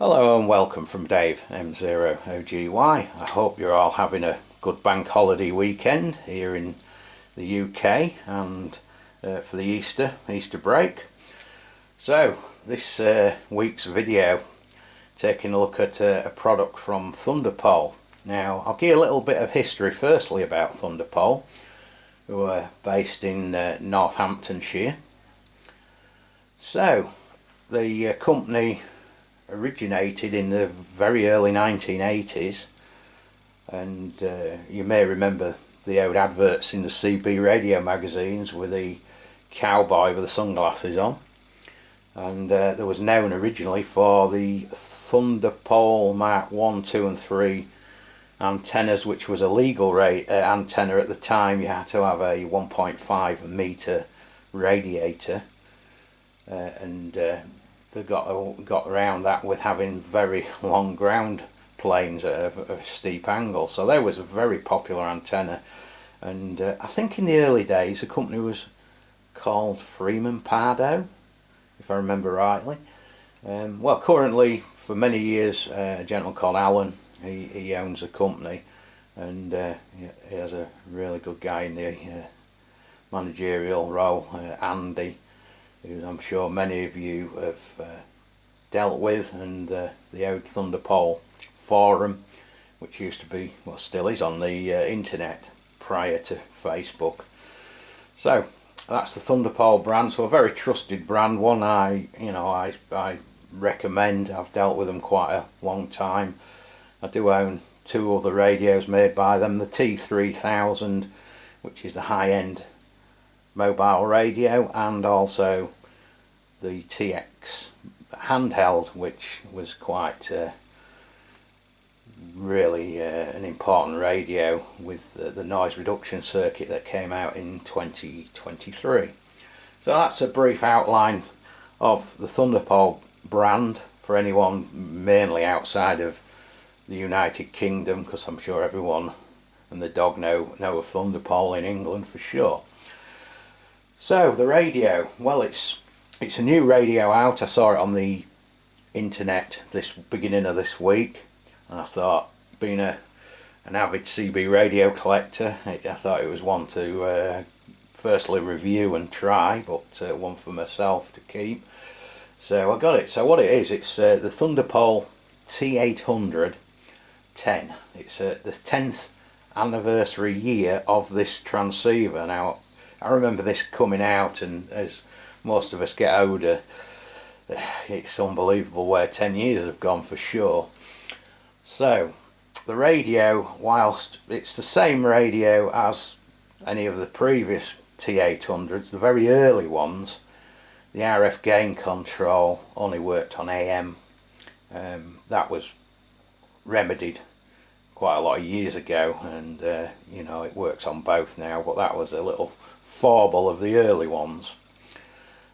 Hello and welcome from Dave M0OGY. I hope you're all having a good bank holiday weekend here in the UK and for the Easter break. So this week's video, taking a look at a product from Thunderpole. Now I'll give you a little bit of history firstly about Thunderpole, who are based in Northamptonshire. So the company originated in the very early 1980s, and you may remember the old adverts in the CB radio magazines with the cowboy with the sunglasses on, and there was known originally for the Thunderpole Mark 1, 2 and 3 antennas, which was a legal antenna at the time. You had to have a 1.5 metre radiator, and they got around that with having very long ground planes at a steep angle. So there was a very popular antenna, and I think in the early days the company was called Freeman Pardo, if I remember rightly. Well, currently for many years a gentleman called Alan, he owns the company, and he has a really good guy in the managerial role, Andy, who I'm sure many of you have dealt with, and the old Thunderpole forum, which used to be, well still is, on the internet prior to Facebook. So that's the Thunderpole brand, so a very trusted brand, one I recommend. I've dealt with them quite a long time. I do own two other radios made by them, the T-800, which is the high-end mobile radio, and also the TX handheld, which was quite really an important radio with the noise reduction circuit that came out in 2023. So that's a brief outline of the Thunderpole brand for anyone mainly outside of the United Kingdom, because I'm sure everyone and the dog know of Thunderpole in England for sure. So the radio, well, it's a new radio out. I saw it on the internet this beginning of this week, and I thought, being an avid CB radio collector, I thought it was one to firstly review and try, but one for myself to keep. So I got it. So what it is, it's the Thunderpole T-800 10. It's the 10th anniversary year of this transceiver. Now I remember this coming out, and as most of us get older, it's unbelievable where 10 years have gone for sure. So the radio, whilst it's the same radio as any of the previous T-800s, the very early ones, the RF gain control only worked on AM. That was remedied quite a lot of years ago, and it works on both now, but that was a little foible of the early ones.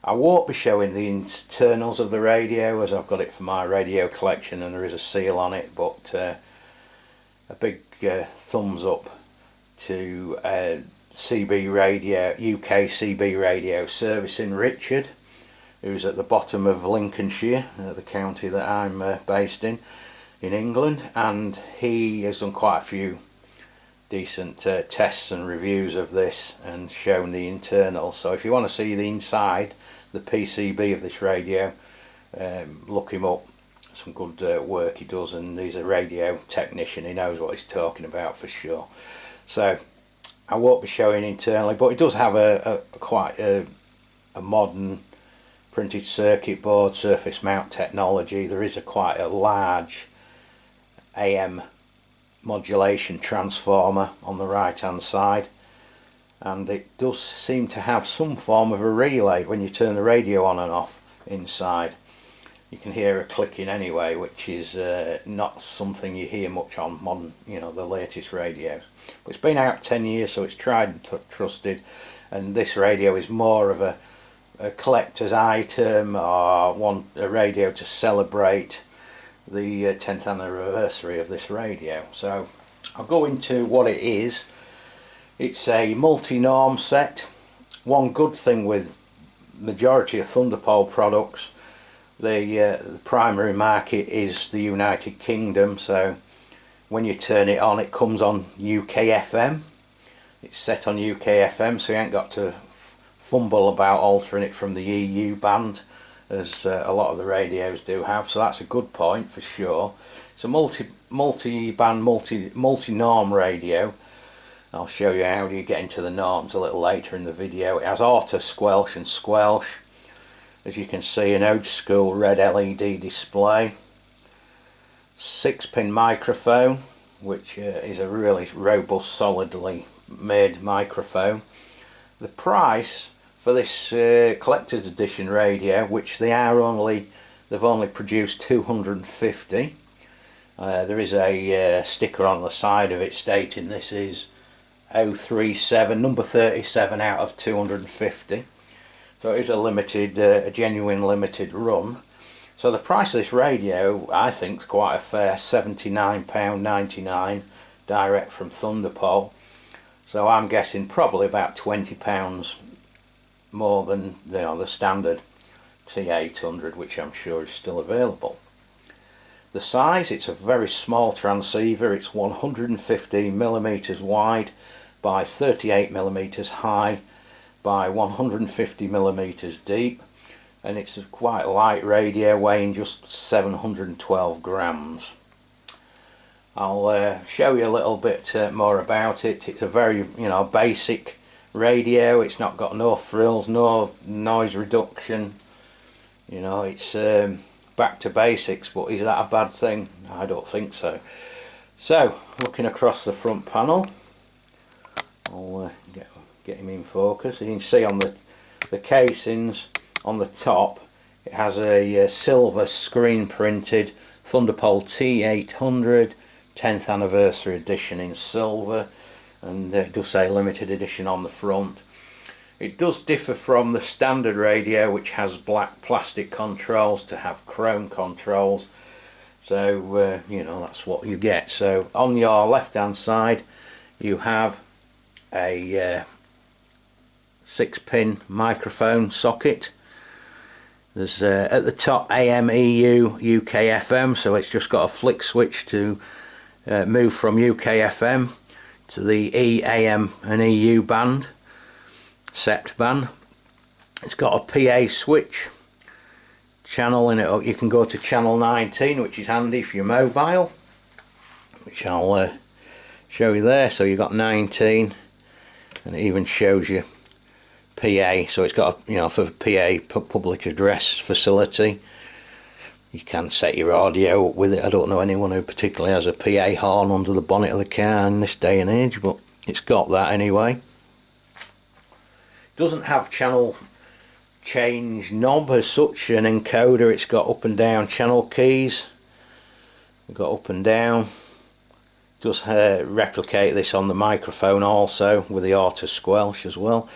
I won't be showing the internals of the radio, as I've got it for my radio collection and there is a seal on it, but a big thumbs up to CB radio, UK CB radio servicing Richard, who's at the bottom of Lincolnshire, the county that I'm based in England, and he has done quite a few decent tests and reviews of this and shown the internals. So if you want to see the inside, the PCB of this radio, look him up. Some good work he does, and he's a radio technician, he knows what he's talking about for sure. So I won't be showing internally, but it does have a quite a modern printed circuit board, surface mount technology. There is quite a large AM modulation transformer on the right hand side, and it does seem to have some form of a relay when you turn the radio on and off inside. You can hear a clicking anyway, which is not something you hear much on modern, the latest radios. But it's been out 10 years, so it's tried and trusted, and this radio is more of a collector's item, or a radio to celebrate the 10th anniversary of this radio. So I'll go into what it is. It's a multi-norm set. One good thing with majority of Thunderpole products, The primary market is the United Kingdom, so when you turn it on, it comes on UK FM. It's set on UK FM, so you ain't got to fumble about altering it from the EU band, as a lot of the radios do have. So that's a good point for sure. It's a multi-band, multi-norm radio. I'll show you how you get into the norms a little later in the video. It has auto squelch and squelch. As you can see, an old school red LED display. 6-pin microphone, which is a really robust, solidly made microphone. The price for this collector's edition radio, which they've only produced 250. There is a sticker on the side of it stating this is 037, number 37 out of 250. So it is a genuine limited run. So the price of this radio, I think, is quite a fair £79.99 direct from Thunderpole. So I'm guessing probably about £20 more than the standard T-800, which I'm sure is still available. The size, it's a very small transceiver. It's 115mm wide by 38mm high by 150mm deep, and it's a quite light radio, weighing just 712 grams. I'll show you a little bit more about it. It's a very basic radio. It's not got no frills, no noise reduction. It's back to basics, but is that a bad thing? I don't think so. So, looking across the front panel, I'll get him in focus. You can see on the casings on the top, it has a silver screen printed Thunderpole T-800 10th anniversary edition in silver, and it does say limited edition on the front. It does differ from the standard radio, which has black plastic controls, to have chrome controls. So that's what you get. So on your left hand side you have a 6-pin microphone socket. There's at the top AM, EU, UK FM, so it's just got a flick switch to move from UK FM to the EAM and EU band, sept band. It's got a PA switch channel in it. You can go to channel 19, which is handy for your mobile, which I'll show you there. So you've got 19, and it even shows you PA, so it's got for PA, public address facility. You can set your audio up with it. I don't know anyone who particularly has a PA horn under the bonnet of the car in this day and age, but it's got that anyway. It doesn't have channel change knob as such, an encoder. It's got up and down channel keys. We've got up and down. Does replicate this on the microphone also with the auto squelch as well.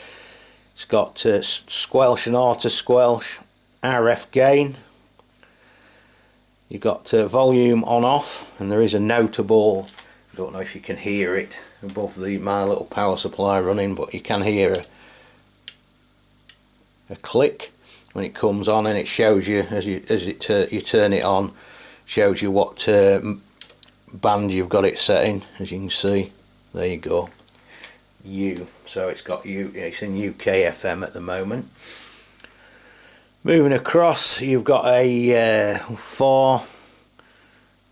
It's got squelch and auto squelch, RF gain. You've got volume on off, and there is a notable, I don't know if you can hear it above my little power supply running, but you can hear a click when it comes on, and it shows you as you turn it on, shows you what band you've got it set in. As you can see, there you go, so it's in UK FM at the moment. Moving across, you've got a 4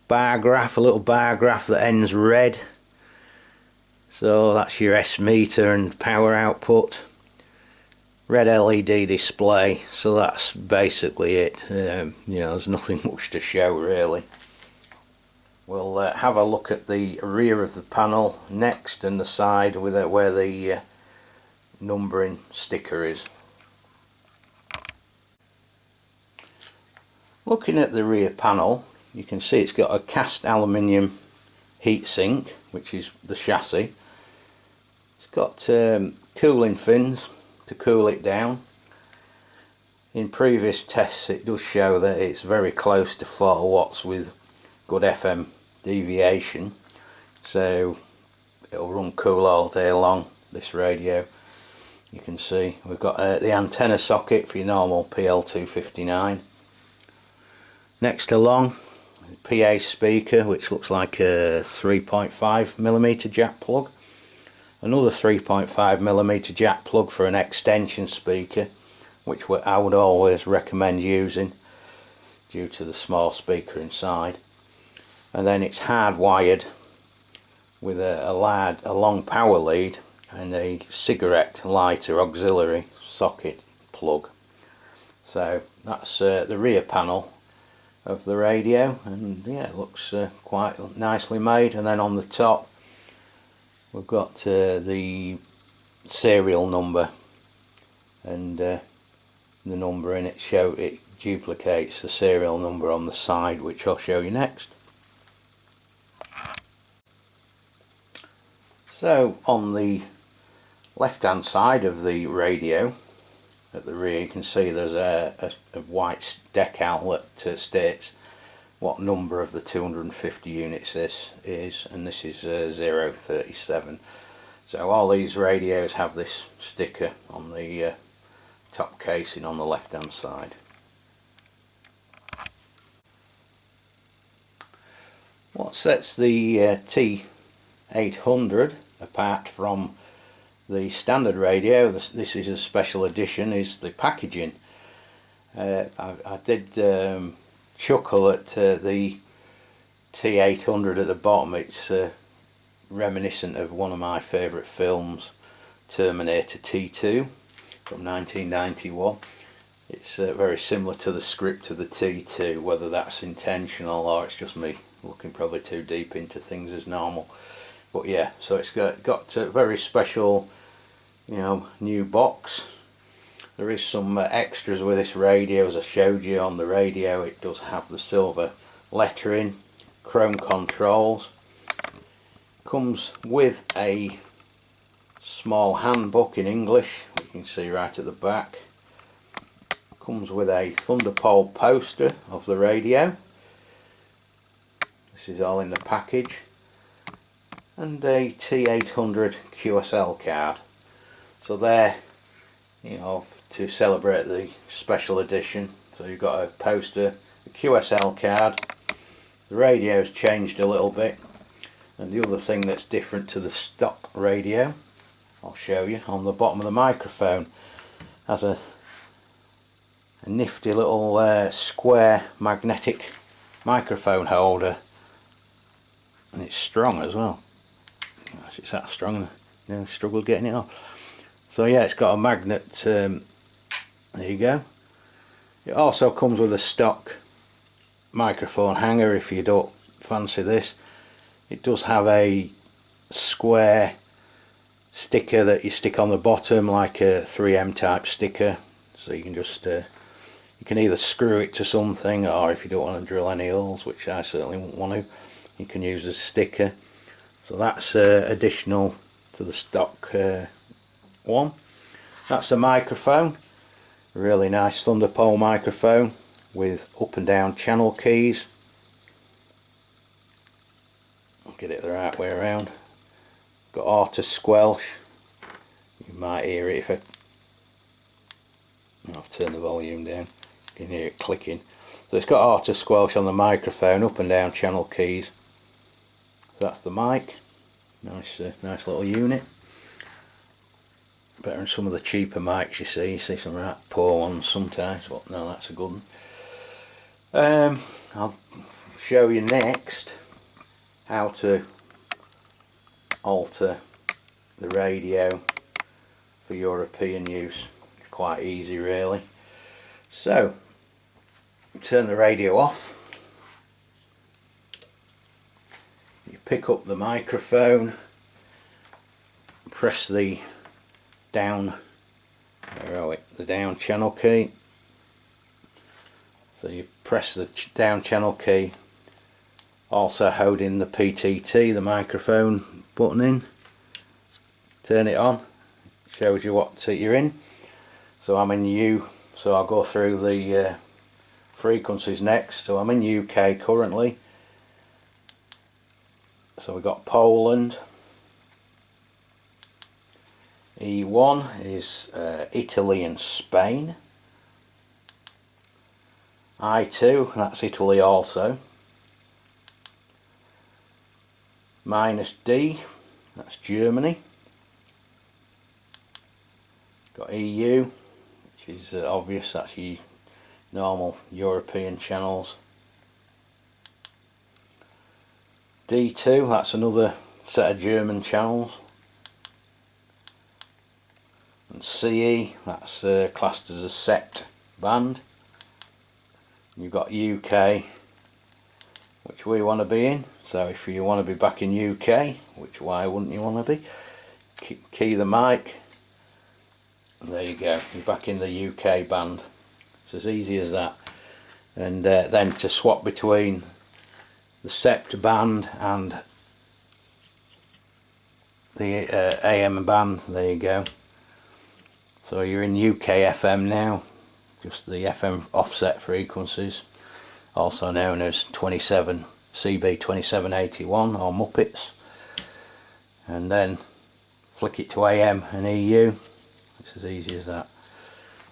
bar graph, a little bar graph that ends red, so that's your S meter and power output. Red LED display, so that's basically it. There's nothing much to show really. We'll have a look at the rear of the panel next, and the side where the numbering sticker is. Looking at the rear panel, you can see it's got a cast aluminium heatsink, which is the chassis. It's got cooling fins to cool it down. In previous tests it does show that it's very close to 4 watts with good FM deviation, so it'll run cool all day long, this radio. You can see we've got the antenna socket for your normal PL259. Next along, the PA speaker, which looks like a 3.5mm jack plug. Another 3.5mm jack plug for an extension speaker, which I would always recommend using due to the small speaker inside. And then it's hardwired with a long power lead and a cigarette lighter auxiliary socket plug. So that's the rear panel of the radio, and yeah, it looks quite nicely made. And then on the top we've got the serial number, and the number in it duplicates the serial number on the side, which I'll show you next. So on the left hand side of the radio at the rear, you can see there's a white decal that states what number of the 250 units this is, and this is 037. So all these radios have this sticker on the top casing on the left hand side. What sets the T-800 apart from the standard radio, this is a special edition, is the packaging. I did chuckle at the T-800 at the bottom. It's reminiscent of one of my favourite films, Terminator T2 from 1991. It's very similar to the script of the T2, whether that's intentional or it's just me looking probably too deep into things as normal. But yeah, so it's got a very special, new box. There is some extras with this radio, as I showed you on the radio. It does have the silver lettering, chrome controls. Comes with a small handbook in English, you can see right at the back. Comes with a Thunderpole poster of the radio. This is all in the package. And a T-800 QSL card. So there, to celebrate the special edition. So you've got a poster, a QSL card. The radio's changed a little bit. And the other thing that's different to the stock radio, I'll show you, on the bottom of the microphone has a nifty little square magnetic microphone holder, and it's strong as well. It's that strong, I nearly struggled getting it off. So yeah, it's got a magnet, there you go. It also comes with a stock microphone hanger if you don't fancy this. It does have a square sticker that you stick on the bottom, like a 3M type sticker, so you can just you can either screw it to something, or if you don't want to drill any holes, which I certainly wouldn't want to, you can use a sticker. So that's additional to the stock one. That's the microphone, a really nice Thunderpole microphone with up and down channel keys. I'll get it the right way around. Got auto squelch. You might hear it if I've turned the volume down. You can hear it clicking. So it's got auto squelch on the microphone, up and down channel keys. So that's the mic. Nice little unit. Better than some of the cheaper mics you see. You see some right poor ones sometimes, but no, that's a good one. I'll show you next how to alter the radio for European use. It's quite easy really. So, turn the radio off. You pick up the microphone, press the down, the down channel key. So you press the down channel key, also holding the PTT, the microphone button in. Turn it on, shows you what you're in. So I'm in U, so I'll go through the frequencies next. So I'm in UK currently. So we've got Poland. E1 is Italy and Spain. I2, that's Italy also. -D, that's Germany. Got EU, which is obvious, that's your normal European channels. D2, that's another set of German channels. And CE, that's classed as a sept band. You've got UK, which we want to be in, so if you want to be back in UK, which why wouldn't you want to be, key the mic, and there you go, you're back in the UK band. It's as easy as that. And then to swap between the sept band and the AM band, there you go. So you're in UK FM now, just the FM offset frequencies, also known as 27 CB 2781 or Muppets, and then flick it to AM and EU. It's as easy as that.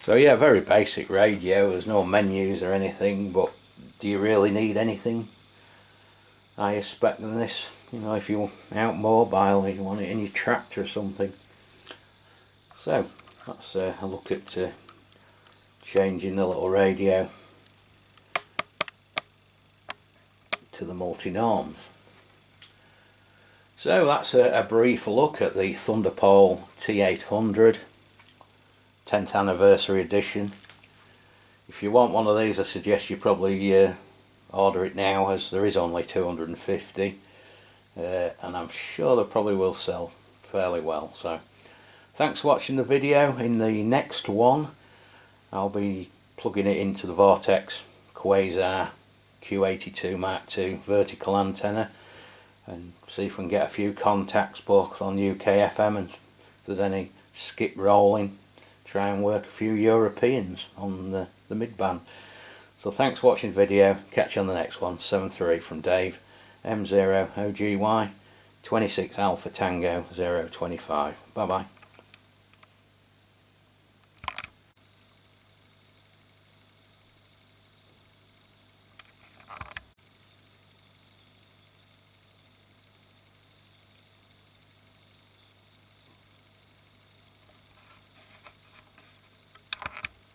So yeah, very basic radio, there's no menus or anything, but do you really need anything higher spec than this? You know, if you're out mobile, you want it in your tractor or something. So that's a look at changing the little radio to the multi-norms. So that's a brief look at the Thunderpole T-800 10th anniversary edition. If you want one of these, I suggest you probably order it now, as there is only 250, and I'm sure they probably will sell fairly well. So thanks for watching the video. In the next one I'll be plugging it into the Vortex Quasar Q82 Mark II vertical antenna and see if we can get a few contacts both on UK FM, and if there's any skip rolling, try and work a few Europeans on the mid-band. So thanks for watching the video, catch you on the next one. 7-3 from Dave, M0 OGY 26 Alpha Tango 025. Bye bye.